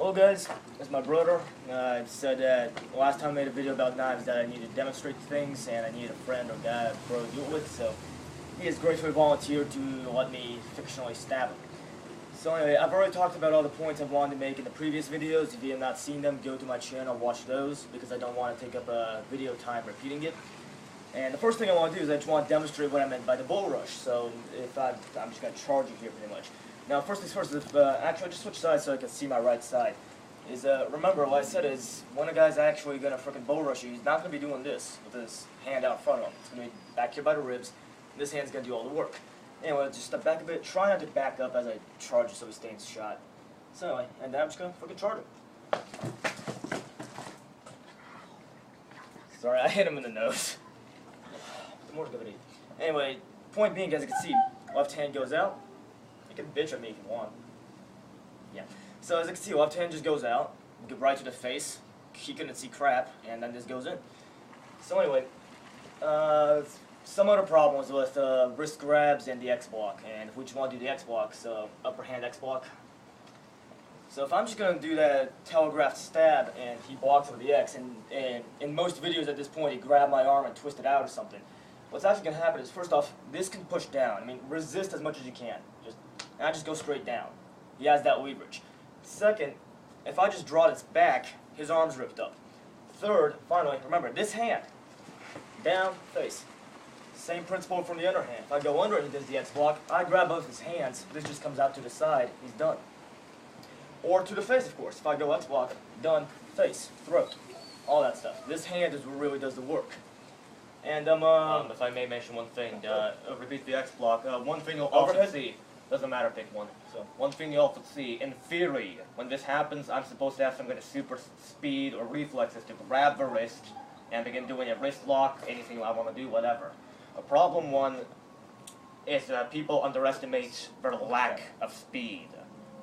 Hello guys, it's my brother. I said that last time I made a video about knives that I needed to demonstrate things and I needed a friend or guy to bro do it with, so he has gracefully volunteered to let me fictionally stab him. So anyway, I've already talked about all the points I wanted to make in the previous videos. If you have not seen them, go to my channel, watch those, because I don't want to take up video time repeating it. And the first thing I want to do is I just want to demonstrate what I meant by the bull rush. So if I'm just going to charge you here pretty much. Now, first things first, actually, just switch sides so I can see my right side. Remember, what I said is, when a guy's actually going to frickin' bull rush you, he's not going to be doing this with his hand out in front of him. It's going to be back here by the ribs. This hand's going to do all the work. Anyway, just step back a bit. Try not to back up as I charge you so he stays shot. So anyway, and then I'm just going to frickin' charge him. Sorry, I hit him in the nose. The more gravity. Anyway, point being, as you can see, left hand goes out. You can bitch at me if you want. Yeah. So as you can see, left hand just goes out, get right to the face. He couldn't see crap, and then this goes in. So anyway, some other problems with wrist grabs and the X block. And if we just want to do the X block, so upper hand X block. So if I'm just going to do that telegraphed stab and he blocks with the X, and in most videos at this point he grabbed my arm and twisted out or something, what's actually going to happen is, first off, this can push down. I mean, resist as much as you can. And I just go straight down. He has that leverage. Second, if I just draw this back, his arm's ripped up. Third, finally, remember, this hand, down, face. Same principle from the other hand. If I go under and he does the X block, I grab both his hands, this just comes out to the side, he's done. Or to the face, of course. If I go X block, done, face, throat, all that stuff. This hand is what really does the work. And if I may mention one thing, repeat the X block. One thing you'll often see, doesn't matter, pick one. So one thing you often see, in theory, when this happens, I'm supposed to have some kind of super speed or reflexes to grab the wrist and begin doing a wrist lock, anything I want to do, whatever. A problem one is people underestimate their lack of speed.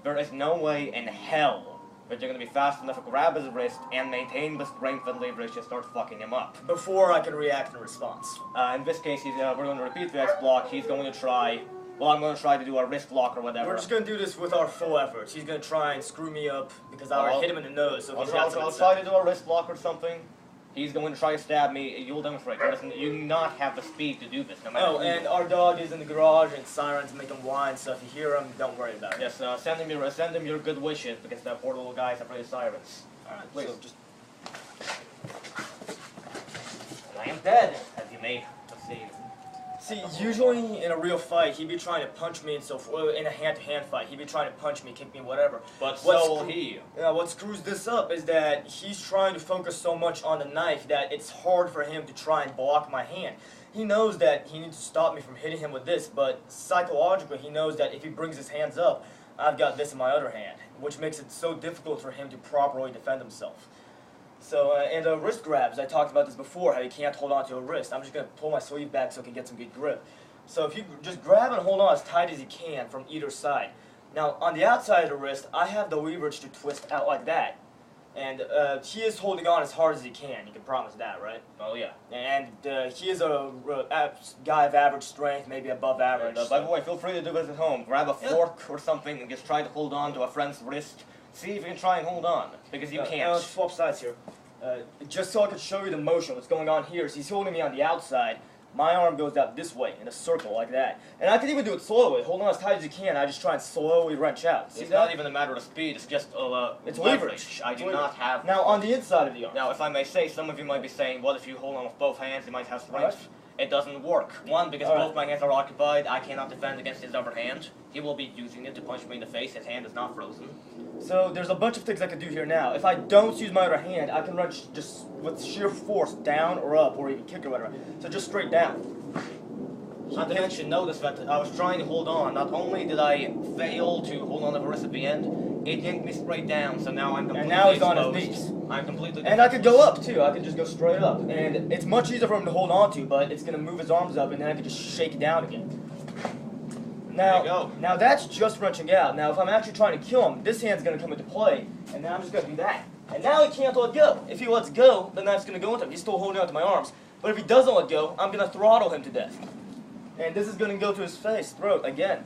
There is no way in hell that you're going to be fast enough to grab his wrist and maintain the strength and leverage to start fucking him up. Before I can react in response. In this case, we're going to repeat the X block. He's going to try, well, I'm going to try to do a wrist lock or whatever. We're just going to do this with our full efforts. He's going to try and screw me up because I already hit him in the nose. So I'll try to do a wrist lock or something. He's going to try to stab me. You'll demonstrate. You do not have the speed to do this, no matter Oh, and our dog is in the garage, and sirens make him whine, so if you hear him, don't worry about it. Yes, send him your good wishes, because that poor little guy's afraid of sirens. Alright, please. so just... I am dead, as you may have seen. See, usually in a real fight, he'd be trying to punch me and so forth. In a hand-to-hand fight, he'd be trying to punch me, kick me, whatever. But so will he. What screws this up is that he's trying to focus so much on the knife that it's hard for him to try and block my hand. He knows that he needs to stop me from hitting him with this, but psychologically he knows that if he brings his hands up, I've got this in my other hand, which makes it so difficult for him to properly defend himself. So, and wrist grabs, I talked about this before, how you can't hold on to a wrist. I'm just going to pull my sleeve back so I can get some good grip. So if you just grab and hold on as tight as you can from either side. Now, on the outside of the wrist, I have the leverage to twist out like that. And he is holding on as hard as he can, you can promise that, right? Oh, yeah. And he is a guy of average strength, maybe above average. And, by the way, feel free to do this at home. Grab a fork or something and just try to hold on to a friend's wrist. See if you can try and hold on, because you can't. Let's swap sides here. Just so I can show you the motion, what's going on here is he's holding me on the outside. My arm goes out this way, in a circle, like that. And I can even do it slowly. Hold on as tight as you can, I just try and slowly wrench out. See it's that? Not even a matter of speed, it's just it's leverage. I do not have... Now, on the inside of the arm. Now, if I may say, some of you might be saying, what if you hold on with both hands, you might have strength. Right. It doesn't work. One, because both my hands are occupied, I cannot defend against his other hand. He will be using it to punch me in the face, his hand is not frozen. So there's a bunch of things I can do here now. If I don't use my other hand, I can wrench just with sheer force down or up, or even kick or whatever. So just straight down. Not to mention, notice that I was trying to hold on. Not only did I fail to hold on to the wrist at the end, it yanked me straight down, so now I'm completely And now he's exposed. on his knees. I'm completely And I could go up, too. I could just go straight up. And it's much easier for him to hold on to, but it's going to move his arms up, and then I can just shake it down again. Now that's just wrenching out. Now, if I'm actually trying to kill him, this hand's going to come into play, and now I'm just going to do that. And now he can't let go. If he lets go, the knife's going to go into him. He's still holding on to my arms. But if he doesn't let go, I'm going to throttle him to death. And this is going to go to his face, throat, again.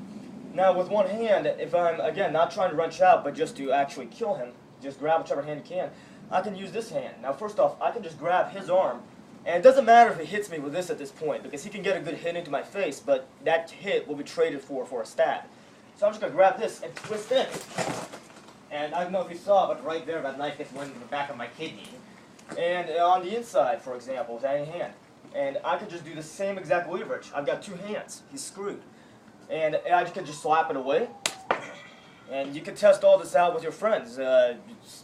Now, with one hand, if I'm, again, not trying to wrench out, but just to actually kill him, just grab whichever hand you can, I can use this hand. Now, first off, I can just grab his arm, and it doesn't matter if he hits me with this at this point, because he can get a good hit into my face, but that hit will be traded for a stab. So I'm just going to grab this and twist in. And I don't know if you saw, but right there, that knife just went in the back of my kidney. And on the inside, for example, with any hand. And I could just do the same exact leverage. I've got two hands. He's screwed. And I could just slap it away. And you can test all this out with your friends.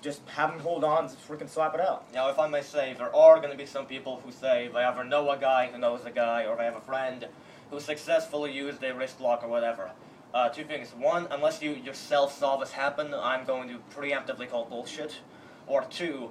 Just have them hold on to freaking slap it out. Now, if I may say, there are going to be some people who say they either know a guy who knows a guy, or they have a friend who successfully used a wrist lock or whatever. Two things. One, unless you yourself saw this happen, I'm going to preemptively call bullshit. Or two,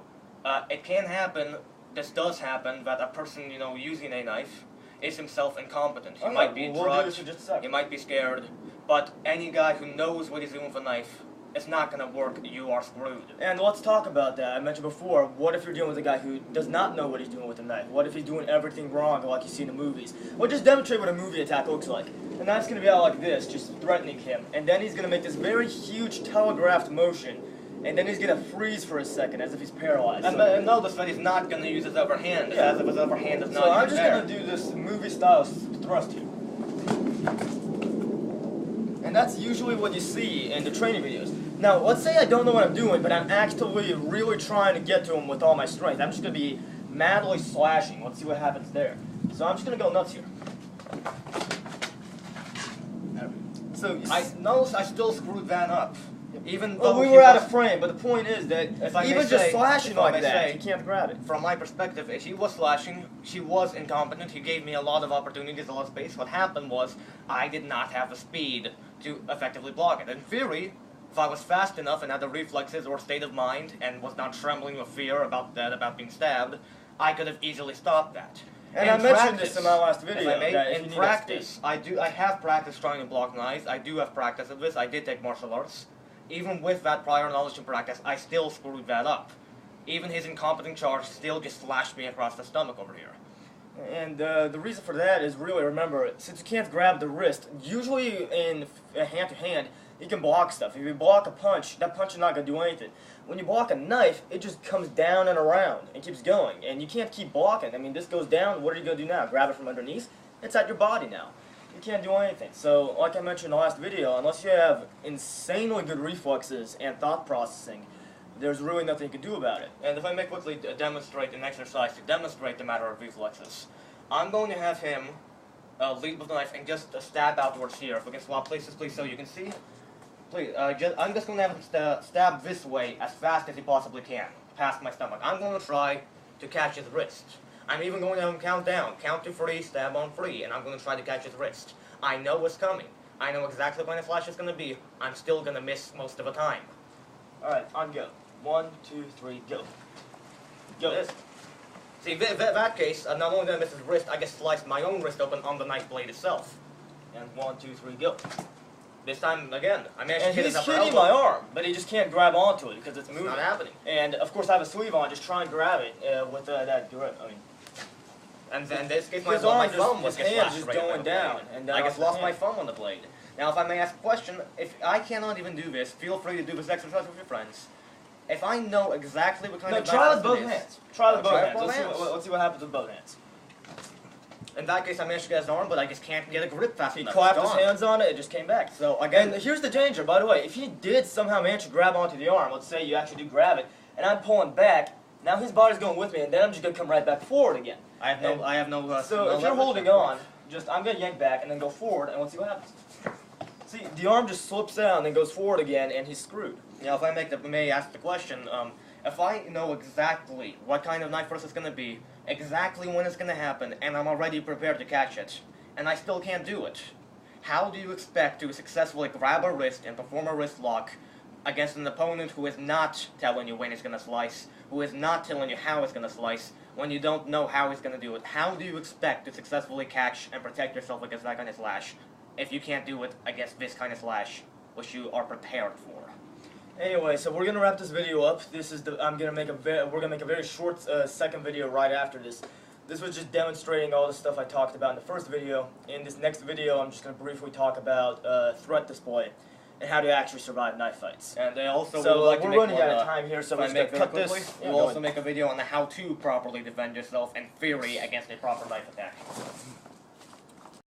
it can happen, this does happen, that a person, using a knife is himself incompetent. He might be drugged, he might be scared, but any guy who knows what he's doing with a knife, it's not going to work. You are screwed. And let's talk about that. I mentioned before, what if you're dealing with a guy who does not know what he's doing with a knife? What if he's doing everything wrong like you see in the movies? Well, just demonstrate what a movie attack looks like. The knife's going to be out like this, just threatening him. And then he's going to make this very huge telegraphed motion. And then he's going to freeze for a second, as if he's paralyzed. And notice that he's not going to use his upper hand, as if his upper hand is not so I'm just going to do this movie-style thrust here. And that's usually what you see in the training videos. Now, let's say I don't know what I'm doing, but I'm actually really trying to get to him with all my strength. I'm just going to be madly slashing. Let's see what happens there. So I'm just going to go nuts here. So notice I still screwed that up. Even though we were out of frame, but the point is that even just slashing like that, you can't grab it. From my perspective, if he was slashing, she was incompetent. He gave me a lot of opportunities, a lot of space. What happened was I did not have the speed to effectively block it. In theory, if I was fast enough and had the reflexes or state of mind and was not trembling with fear about being stabbed, I could have easily stopped that. And I mentioned this in my last video. In practice, I have practice trying to block knives. I do have practice of this. I did take martial arts. Even with that prior knowledge and practice, I still screwed that up. Even his incompetent charge still just slashed me across the stomach over here. And the reason for that is, really, remember, since you can't grab the wrist, usually in hand-to-hand, you can block stuff. If you block a punch, that punch is not going to do anything. When you block a knife, it just comes down and around and keeps going. And you can't keep blocking. I mean, this goes down, what are you going to do now? Grab it from underneath? It's at your body now. You can't do anything. So, like I mentioned in the last video, unless you have insanely good reflexes and thought processing, there's really nothing you can do about it. And if I may quickly demonstrate an exercise to demonstrate the matter of reflexes, I'm going to have him lead with the knife and just stab outwards here. If we can swap places, please, so you can see. Please, I'm just going to have him stab this way as fast as he possibly can, past my stomach. I'm going to try to catch his wrist. I'm even going to have him count down. Count to 3, stab on 3, and I'm going to try to catch his wrist. I know what's coming. I know exactly when the flash is going to be. I'm still going to miss most of the time. Alright, on go. 1, 2, 3, go. Go. This. See, that case, not only did I miss his wrist, I just sliced my own wrist open on the knife blade itself. And 1, 2, 3, go. This time, again, I managed to hit his upper elbow. And he's hitting my arm, but he just can't grab onto it because it's moving. It's not happening. And, of course, I have a sleeve on. Just try and grab it with that grip. I mean, and in this case, my thumb was just going down. And I just lost my thumb on the blade. Now, if I may ask a question, if I cannot even do this, feel free to do this exercise with your friends. If I know exactly what kind of try with both hands. Try with both hands. Let's see what happens with both hands. In that case, I managed to get his arm, but I just can't get a grip fast enough. He clapped his hands on it, it just came back. So, again, here's the danger, by the way. If he did somehow manage to grab onto the arm, let's say you actually do grab it, and I'm pulling back, now his body's going with me, and then I'm just going to come right back forward again. I have no So, if you're holding on, I'm going to yank back and then go forward, and let's see what happens. See, the arm just slips out and then goes forward again, and he's screwed. Now, if I may ask the question, if I know exactly what kind of knife thrust it's going to be, exactly when it's going to happen, and I'm already prepared to catch it, and I still can't do it, how do you expect to successfully grab a wrist and perform a wrist lock against an opponent who is not telling you when he's going to slice, who is not telling you how he's going to slice, when you don't know how he's going to do it? How do you expect to successfully catch and protect yourself against that kind of slash if you can't do it against this kind of slash, which you are prepared for? Anyway, so we're gonna wrap this video up. This is we're gonna make a very short second video right after this. This was just demonstrating all the stuff I talked about in the first video. In this next video, I'm just gonna briefly talk about threat display. and how to actually survive knife fights. And also, So we would like to we're make running one, out of time here, so if we're I just may gonna very cut this. quickly, Yeah, we'll go also ahead. make a video on how to properly defend yourself in theory against a proper knife attack.